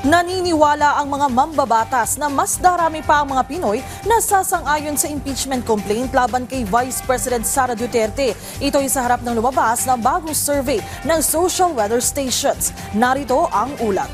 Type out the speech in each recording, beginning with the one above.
Naniniwala ang mga mambabatas na mas darami pa ang mga Pinoy na sasang-ayon sa impeachment complaint laban kay Vice President Sara Duterte. Ito ay sa harap ng lumabas na bagong survey ng social weather stations. Narito ang ulat.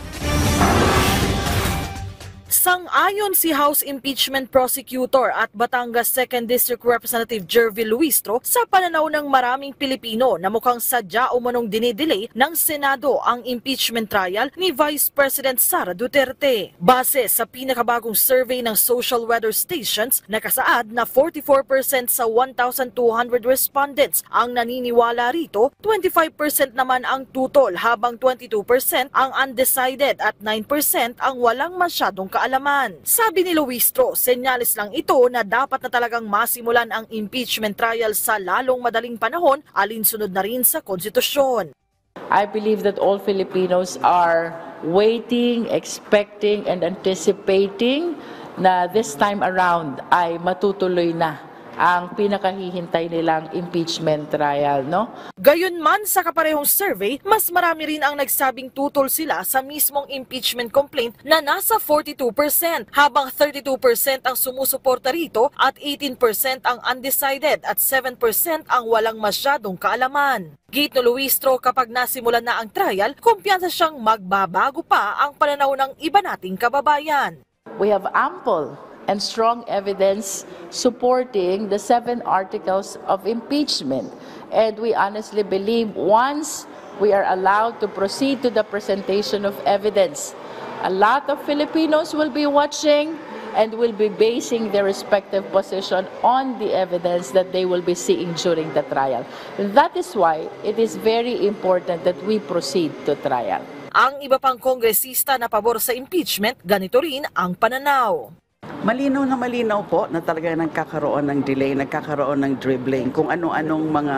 Sang-ayon si House Impeachment Prosecutor at Batangas 2nd District Representative Jervy Luistro sa pananaw ng maraming Pilipino na mukhang sadya umanong dinidelay ng Senado ang impeachment trial ni Vice President Sara Duterte. Base sa pinakabagong survey ng social weather stations, nakasaad na 44% sa 1,200 respondents ang naniniwala rito, 25% naman ang tutol habang 22% ang undecided at 9% ang walang masyadong kaalaman. Sabi ni Luistro, senyalis lang ito na dapat na talagang masimulan ang impeachment trial sa lalong madaling panahon, alinsunod na rin sa konstitusyon. I believe that all Filipinos are waiting, expecting, and anticipating na this time around ay matutuloy na ang pinakahihintay nilang impeachment trial, no? Gayunman sa kaparehong survey, mas marami rin ang nagsabing tutol sila sa mismong impeachment complaint na nasa 42%, habang 32% ang sumusuporta rito at 18% ang undecided at 7% ang walang masyadong kaalaman. Git ni Luistro, kapag nasimulan na ang trial, kumpiyansa siyang magbabago pa ang pananaw ng iba nating kababayan. We have ample and strong evidence supporting the 7 articles of impeachment. And we honestly believe once we are allowed to proceed to the presentation of evidence, a lot of Filipinos will be watching and will be basing their respective position on the evidence that they will be seeing during the trial. That is why it is very important that we proceed to trial. Ang iba pang kongresista na pabor sa impeachment, ganito rin ang pananaw. Malinaw na malinaw po na talaga nagkakaroon ng delay, nagkakaroon ng dribbling, kung ano-anong mga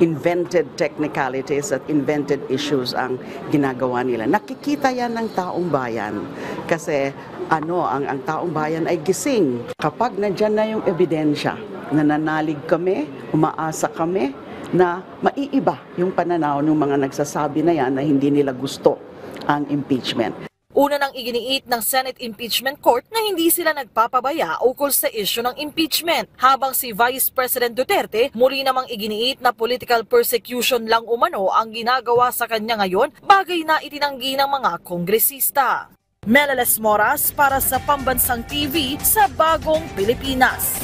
invented technicalities at invented issues ang ginagawa nila. Nakikita yan ng taong bayan kasi ang taong bayan ay gising. Kapag nandyan na yung ebidensya, nananalig kami, umaasa kami na maiiba yung pananaw ng mga nagsasabi na yan na hindi nila gusto ang impeachment. Una nang iginiit ng Senate Impeachment Court na hindi sila nagpapabaya ukol sa issue ng impeachment, habang si Vice President Duterte muli namang iginiit na political persecution lang umano ang ginagawa sa kanya ngayon, bagay na itinanggi ng mga kongresista. Melales Moras para sa Pambansang TV sa Bagong Pilipinas.